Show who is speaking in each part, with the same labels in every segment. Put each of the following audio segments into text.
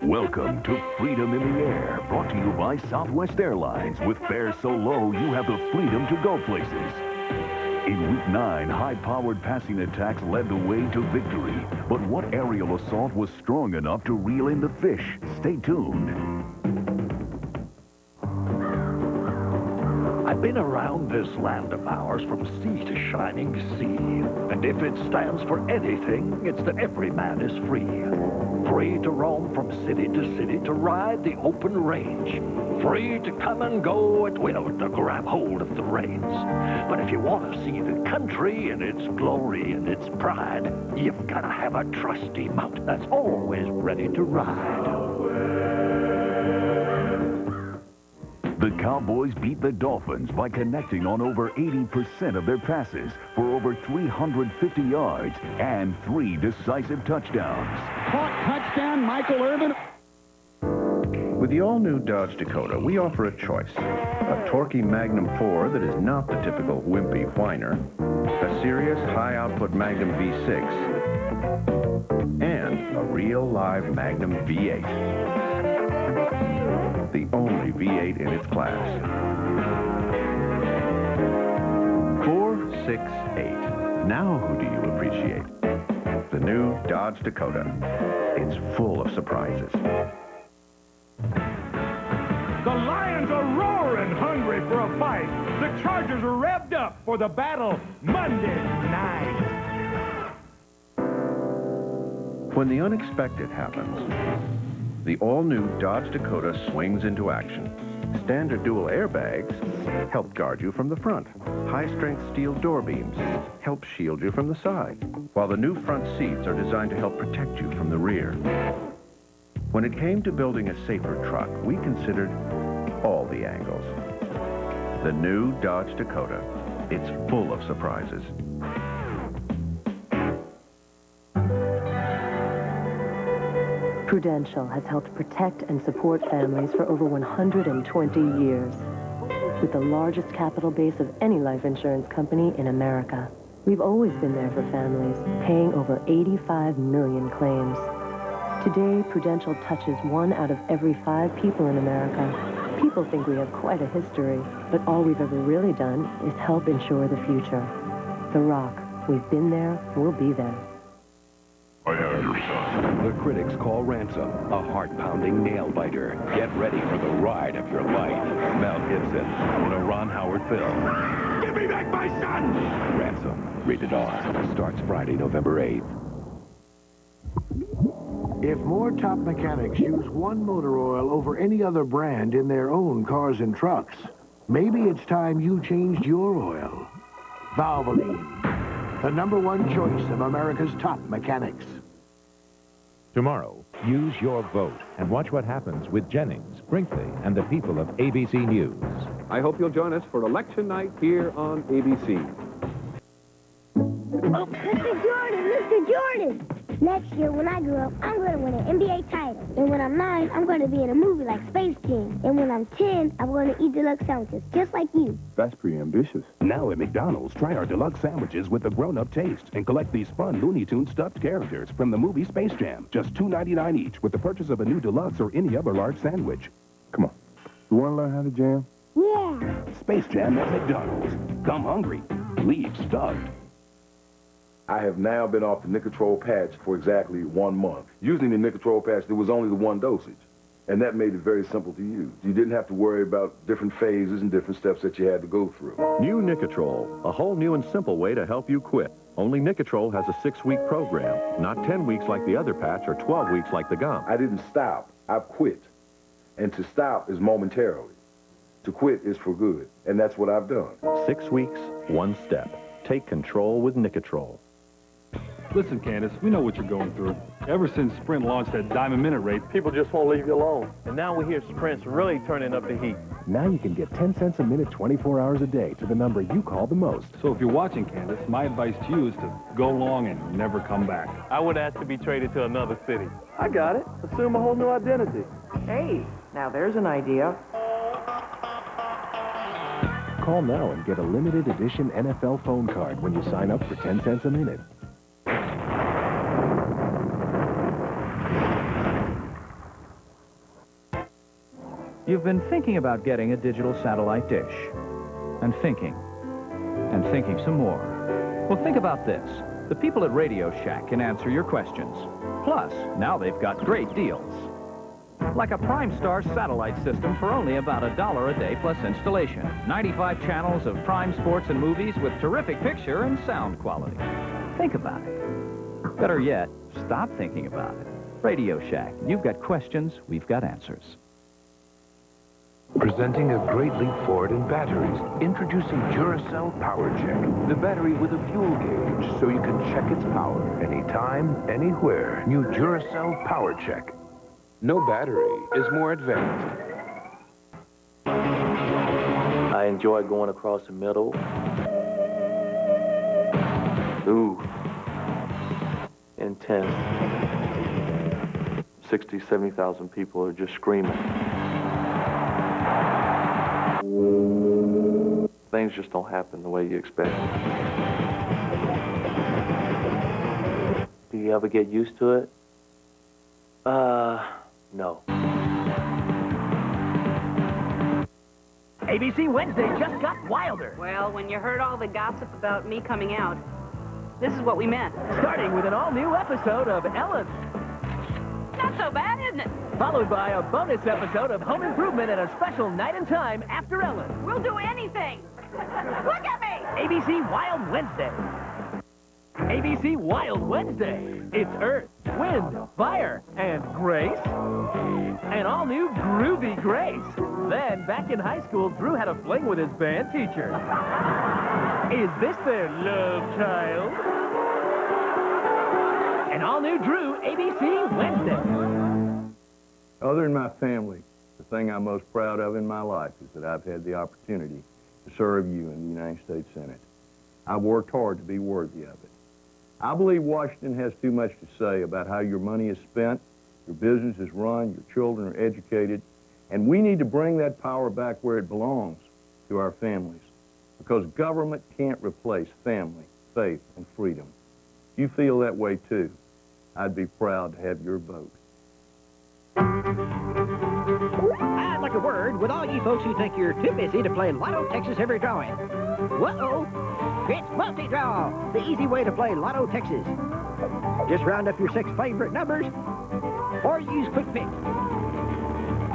Speaker 1: Welcome to Freedom in the Air, brought to you by Southwest Airlines. With fares so low, you have the freedom to go places. In Week 9, high-powered passing attacks led the way to victory. But what aerial assault was strong enough to reel in the fish? Stay tuned.
Speaker 2: I've been around this land of ours from sea to shining sea. And if it stands for anything, it's that every man is free. Free to roam from city to city, to ride the open range. Free to come and go at will, to grab hold of the reins. But if you want to see the country in its glory and its pride, you've got to have a trusty mount that's always ready to ride.
Speaker 1: The Cowboys beat the Dolphins by connecting on over 80% of their passes for over 350 yards and 3 decisive touchdowns.
Speaker 3: Caught touchdown, Michael Irvin.
Speaker 4: With the all-new Dodge Dakota, we offer a choice. A torquey Magnum 4 that is not the typical wimpy whiner, a serious high-output Magnum V6, and a real live Magnum V8. The only V8 in its class. 468. Now who do you appreciate? The new Dodge Dakota. It's full of surprises.
Speaker 5: The Lions are roaring, hungry for a fight. The Chargers are revved up for the battle Monday night.
Speaker 4: When the unexpected happens, the all-new Dodge Dakota swings into action. Standard dual airbags help guard you from the front. High-strength steel door beams help shield you from the side, while the new front seats are designed to help protect you from the rear. When it came to building a safer truck, we considered all the angles. The new Dodge Dakota. It's full of surprises.
Speaker 6: Prudential has helped protect and support families for over 120 years. With the largest capital base of any life insurance company in America, we've always been there for families, paying over 85 million claims. Today, Prudential touches 1 out of every 5 people in America. People think we have quite a history, but all we've ever really done is help insure the future. The Rock, we've been there, we'll be there.
Speaker 1: I am your son.
Speaker 7: The critics call Ransom a heart-pounding nail-biter. Get ready for the ride of your life. Mel Gibson in a Ron Howard film.
Speaker 5: Give me back my son!
Speaker 7: Ransom, rated R, starts Friday, November 8th.
Speaker 8: If more top mechanics use one motor oil over any other brand in their own cars and trucks, maybe it's time you changed your oil. Valvoline, the #1 choice of America's top mechanics.
Speaker 9: Tomorrow, use your vote and watch what happens with Jennings, Brinkley, and the people of ABC News.
Speaker 10: I hope you'll join us for election night here on ABC.
Speaker 11: Oh, Mr. Jordan! Next year, when I grow up, I'm going to win an NBA title. And when I'm 9, I'm going to be in a movie like Space Jam. And when I'm 10, I'm going to eat deluxe sandwiches, just like you.
Speaker 7: That's pretty ambitious.
Speaker 12: Now at McDonald's, try our deluxe sandwiches with a grown-up taste and collect these fun Looney Tunes stuffed characters from the movie Space Jam. Just $2.99 each with the purchase of a new deluxe or any other large sandwich.
Speaker 7: Come on. You want to learn how to jam?
Speaker 11: Yeah.
Speaker 12: Space Jam at McDonald's. Come hungry. Leave stuffed.
Speaker 13: I have now been off the Nicotrol patch for exactly 1 month. Using the Nicotrol patch, there was only the 1 dosage, and that made it very simple to use. You didn't have to worry about different phases and different steps that you had to go through.
Speaker 4: New Nicotrol, a whole new and simple way to help you quit. Only Nicotrol has a 6-week program, not 10 weeks like the other patch or 12 weeks like the gum.
Speaker 13: I didn't stop, I quit. And to stop is momentarily. To quit is for good, and that's what I've done.
Speaker 4: 6 weeks, 1 step. Take control with Nicotrol.
Speaker 5: Listen, Candace, we know what you're going through. Ever since Sprint launched that Diamond Minute rate, people just won't leave you alone.
Speaker 14: And now we hear Sprint's really turning up the heat.
Speaker 15: Now you can get 10 cents a minute 24 hours a day to the number you call the most.
Speaker 5: So if you're watching, Candace, my advice to you is to go long and never come back.
Speaker 14: I would ask to be traded to another city.
Speaker 16: I got it. Assume a whole new identity.
Speaker 17: Hey, now there's an idea.
Speaker 15: Call now and get a limited edition NFL phone card when you sign up for 10 cents a minute.
Speaker 18: You've been thinking about getting a digital satellite dish. And thinking some more. Well, think about this. The people at Radio Shack can answer your questions. Plus, now they've got great deals. Like a Prime Star satellite system for only about $1 a day plus installation. 95 channels of Prime sports and movies with terrific picture and sound quality. Think about it. Better yet, stop thinking about it. Radio Shack. You've got questions, we've got answers.
Speaker 15: Presenting a great leap forward in batteries. Introducing Duracell Power Check. The battery with a fuel gauge so you can check its power anytime, anywhere. New Duracell Power Check. No battery is more advanced.
Speaker 14: I enjoy going across the middle. Ooh. Intense. 60, 70,000 people are just screaming. Things just don't happen the way you expect. Do you ever get used to it? No.
Speaker 19: ABC Wednesday just got wilder.
Speaker 20: Well, when you heard all the gossip about me coming out, this is what we meant.
Speaker 19: Starting with an all-new episode of Ellen.
Speaker 20: Not so bad, isn't it?
Speaker 19: Followed by a bonus episode of Home Improvement and a special Night and Time after Ellen.
Speaker 20: We'll do anything. Look at me!
Speaker 19: ABC Wild Wednesday. ABC Wild Wednesday. It's Earth, Wind, Fire, and Grace. An all-new groovy Grace. Then, back in high school, Drew had a fling with his band teacher. Is this their love child? An all-new Drew, ABC Wednesday.
Speaker 21: Other than my family, the thing I'm most proud of in my life is that I've had the opportunity to serve you in the United States Senate. I've worked hard to be worthy of it. I believe Washington has too much to say about how your money is spent, your business is run, your children are educated, and we need to bring that power back where it belongs, to our families, because government can't replace family, faith, and freedom. If you feel that way too, I'd be proud to have your vote.
Speaker 22: I'd like a word with all you folks who think you're too busy to play Lotto Texas every drawing. Whoa! It's multi-draw, the easy way to play Lotto Texas. Just round up your 6 favorite numbers, or use Quick Pick.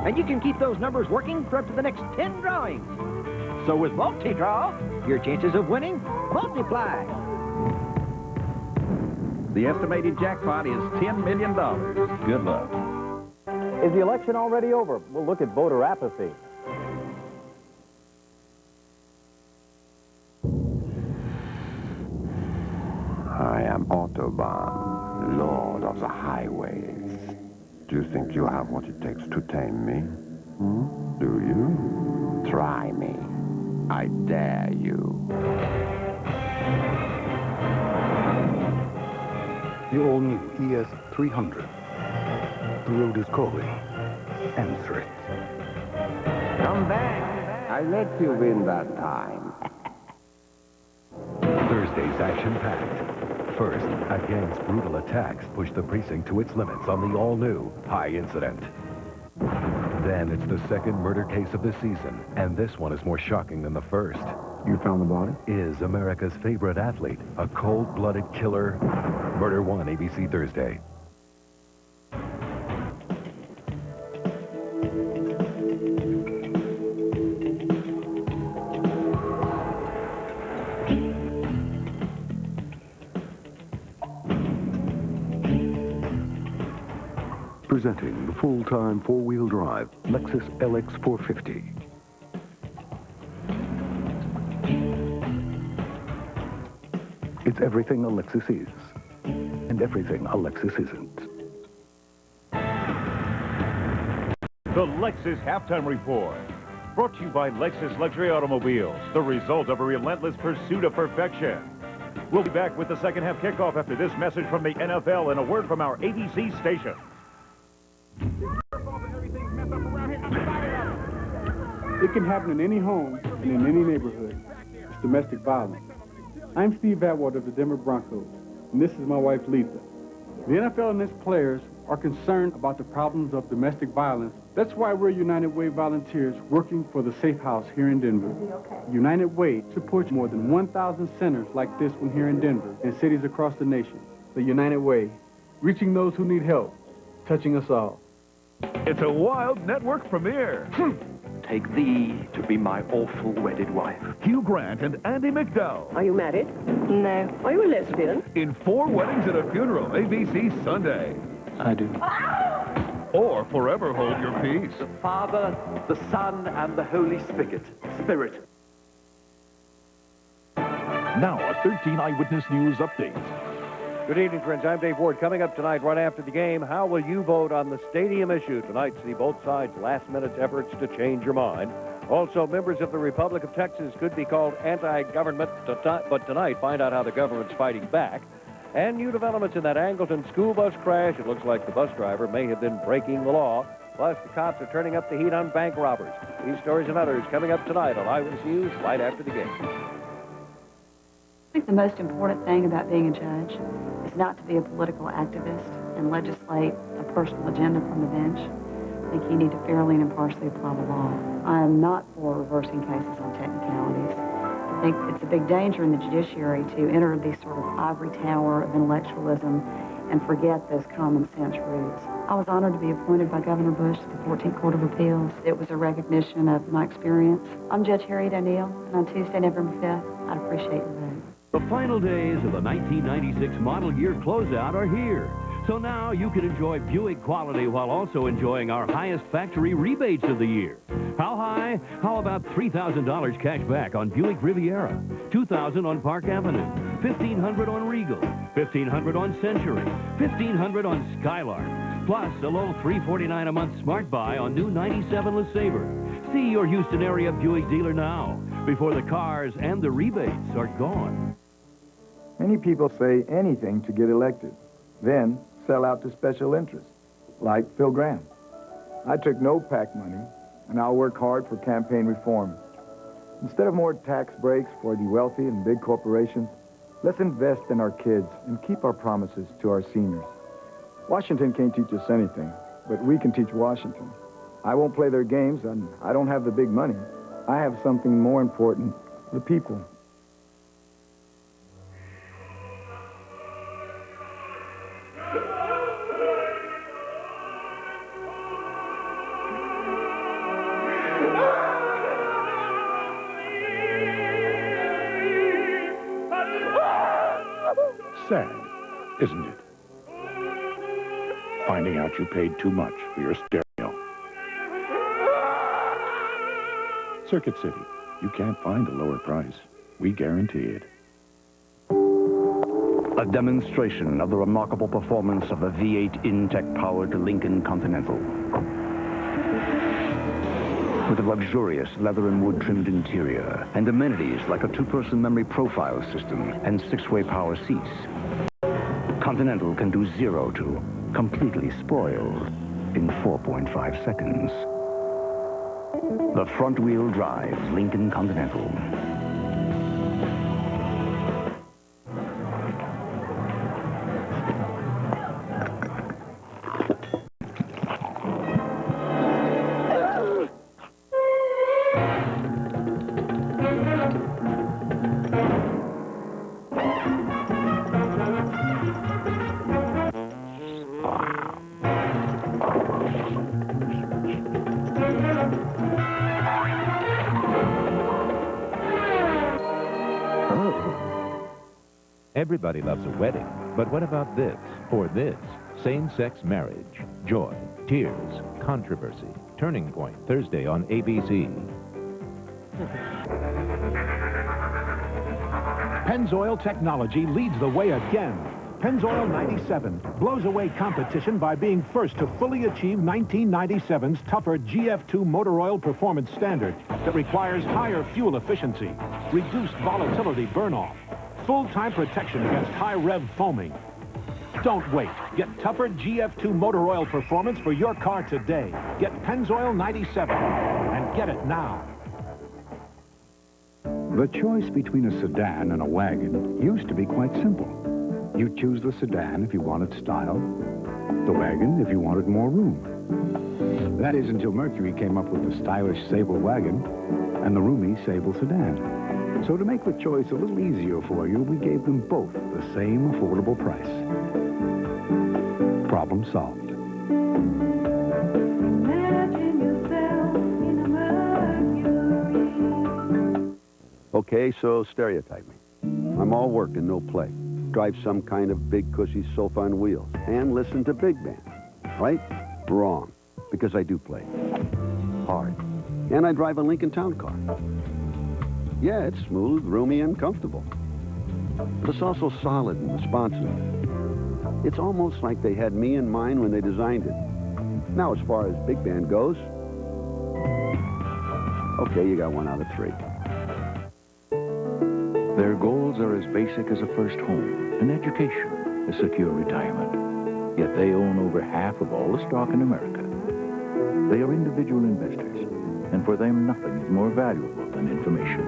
Speaker 22: And you can keep those numbers working for up to the next 10 drawings. So with multi-draw, your chances of winning multiply.
Speaker 23: The estimated jackpot is $10 million. Good luck.
Speaker 24: Is the election already over? We'll look at voter apathy.
Speaker 25: I am Autobahn, Lord of the Highways. Do you think you have what it takes to tame me? Do you? Try me. I dare you.
Speaker 26: The all-new ES 300. The road is calling. Answer it.
Speaker 25: Come back. I let you win that time.
Speaker 7: Thursday's action-packed. First, a gang's brutal attacks push the precinct to its limits on the all-new High Incident. Then it's the second murder case of the season, and this one is more shocking than the first.
Speaker 26: You found the body?
Speaker 7: Is America's favorite athlete a cold-blooded killer? Murder One, ABC Thursday.
Speaker 27: Presenting the full-time four-wheel drive Lexus LX 450. It's everything a Lexus is, and everything a Lexus isn't.
Speaker 5: The Lexus Halftime Report. Brought to you by Lexus Luxury Automobiles, the result of a relentless pursuit of perfection. We'll be back with the second half kickoff after this message from the NFL and a word from our ABC station.
Speaker 28: It can happen in any home and in any neighborhood. It's domestic violence. I'm Steve Atwater of the Denver Broncos, and this is my wife, Lisa. The NFL and its players are concerned about the problems of domestic violence. That's why we're United Way volunteers working for the Safe House here in Denver. United Way supports more than 1,000 centers like this one here in Denver and cities across the nation. The United Way, reaching those who need help, touching us all.
Speaker 1: It's a wild network premiere.
Speaker 2: Take thee to be my awful wedded wife.
Speaker 1: Hugh Grant and Andy McDowell.
Speaker 3: Are you married? No. Are you a lesbian?
Speaker 1: In 4 Weddings and a Funeral, ABC Sunday.
Speaker 3: I do.
Speaker 1: Or forever hold your peace.
Speaker 2: The Father, the Son, and the Holy Spirit.
Speaker 6: Now, a 13 Eyewitness News update.
Speaker 8: Good evening, friends. I'm Dave Ward. Coming up tonight, right after the game, how will you vote on the stadium issue? Tonight, see both sides' last-minute efforts to change your mind. Also, members of the Republic of Texas could be called anti-government, but tonight, find out how the government's fighting back. And new developments in that Angleton school bus crash. It looks like the bus driver may have been breaking the law. Plus, the cops are turning up the heat on bank robbers. These stories and others coming up tonight on Eyewitness News right after the game.
Speaker 9: I think the most important thing about being a judge is not to be a political activist and legislate a personal agenda from the bench. I think you need to fairly and impartially apply the law. I am not for reversing cases on technicalities. I think it's a big danger in the judiciary to enter this sort of ivory tower of intellectualism and forget those common sense roots. I was honored to be appointed by Governor Bush to the 14th Court of Appeals. It was a recognition of my experience. I'm Judge Harriet O'Neill, and on Tuesday, November 5th, I'd appreciate your vote.
Speaker 10: The final days of the 1996 model year closeout are here. So now you can enjoy Buick quality while also enjoying our highest factory rebates of the year. How high? How about $3,000 cash back on Buick Riviera, $2,000 on Park Avenue, $1,500 on Regal, $1,500 on Century, $1,500 on Skylark, plus a low $349 a month smart buy on new 97 LeSabre. See your Houston area Buick dealer now before the cars and the rebates are gone.
Speaker 11: Many people say anything to get elected, then sell out to special interests, like Phil Graham. I took no PAC money, and I'll work hard for campaign reform. Instead of more tax breaks for the wealthy and big corporations, let's invest in our kids and keep our promises to our seniors. Washington can't teach us anything, but we can teach Washington. I won't play their games, and I don't have the big money. I have something more important, the people.
Speaker 26: Sad, isn't it? Finding out you paid too much for your stereo. Circuit City, you can't find a lower price. We guarantee it.
Speaker 27: A demonstration of the remarkable performance of the V8 Intech-powered Lincoln Continental. With a luxurious leather and wood-trimmed interior and amenities like a 2-person memory profile system and 6-way power seats, Continental can do 0 to completely spoiled in 4.5 seconds. The front-wheel drive Lincoln Continental.
Speaker 29: Everybody loves a wedding, but what about this or this? Same-sex marriage, joy, tears, controversy. Turning Point, Thursday on ABC.
Speaker 30: Pennzoil technology leads the way again. Pennzoil 97 blows away competition by being first to fully achieve 1997's tougher GF2 motor oil performance standard that requires higher fuel efficiency, reduced volatility burn-off, full-time protection against high-rev foaming. Don't wait. Get tougher GF2 motor oil performance for your car today. Get Pennzoil 97 and get it now.
Speaker 26: The choice between a sedan and a wagon used to be quite simple. You choose the sedan if you wanted style, The wagon if you wanted more room. That is until Mercury came up with the stylish Sable wagon and the roomy Sable sedan. So to make the choice a little easier for you, we gave them both the same affordable price. Problem solved.
Speaker 4: Okay, so stereotype me. I'm all work and no play. Drive some kind of big, cushy sofa on wheels. And listen to big band. Right? Wrong. Because I do play. Hard. And I drive a Lincoln Town Car. Yeah, it's smooth, roomy, and comfortable. But it's also solid and responsive. It's almost like they had me in mind when they designed it. Now, as far as big band goes, okay, you got 1 out of 3.
Speaker 6: Their goals are as basic as a first home, an education, a secure retirement. Yet they own over half of all the stock in America. They are individual investors, and for them nothing is more valuable than information.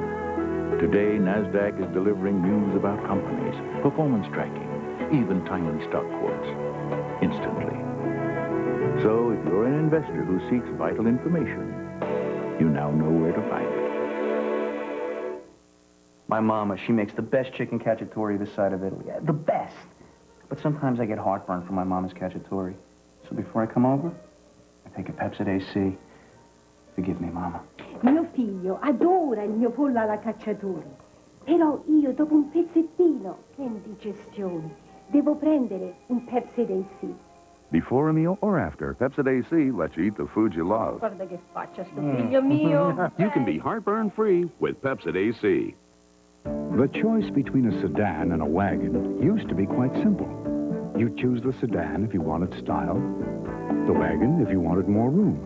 Speaker 6: Today, NASDAQ is delivering news about companies, performance tracking, even timely stock quotes, instantly. So if you're an investor who seeks vital information, you now know where to find it.
Speaker 12: My mama, she makes the best chicken cacciatore this side of Italy. The best. But sometimes I get heartburn from my mama's cacciatore. So before I come over, I take a Pepsi AC. Forgive me, Mama.
Speaker 13: Mio figlio adora il mio pollo alla cacciatore. Però io, dopo un pezzettino, che indigestione, devo prendere un Pepsi AC.
Speaker 14: Before a meal or after, Pepsi AC lets you eat the food you love.
Speaker 13: Guarda che faccia sto figlio mio.
Speaker 14: You can be heartburn-free with Pepsi AC.
Speaker 26: The choice between a sedan and a wagon used to be quite simple. You choose the sedan if you wanted style, the wagon if you wanted more room.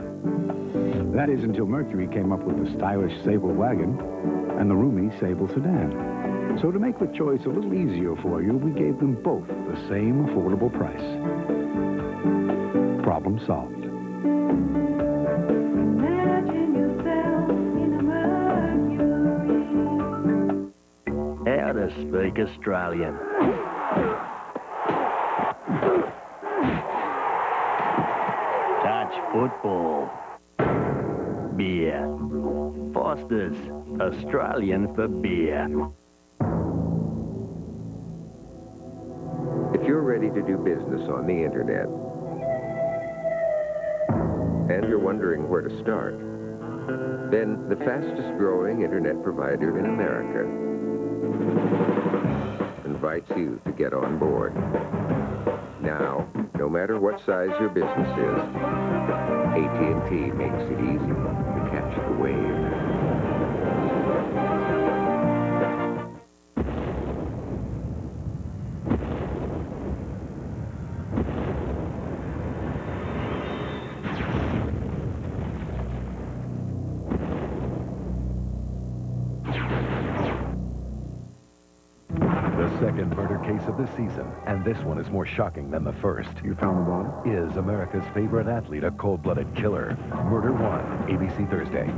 Speaker 26: That is until Mercury came up with the stylish Sable wagon and the roomy Sable sedan. So to make the choice a little easier for you, we gave them both the same affordable price. Problem solved.
Speaker 15: How to speak Australian. Touch football. Beer. Foster's, Australian for beer.
Speaker 16: If you're ready to do business on the internet, and you're wondering where to start, then the fastest growing internet provider in America invites you to get on board. Now, no matter what size your business is, AT&T makes it easy to catch the wave.
Speaker 7: The second murder case of the season, and this one is more shocking than the first.
Speaker 26: You found the body?
Speaker 7: Is America's favorite athlete a cold-blooded killer? Murder One, ABC Thursday.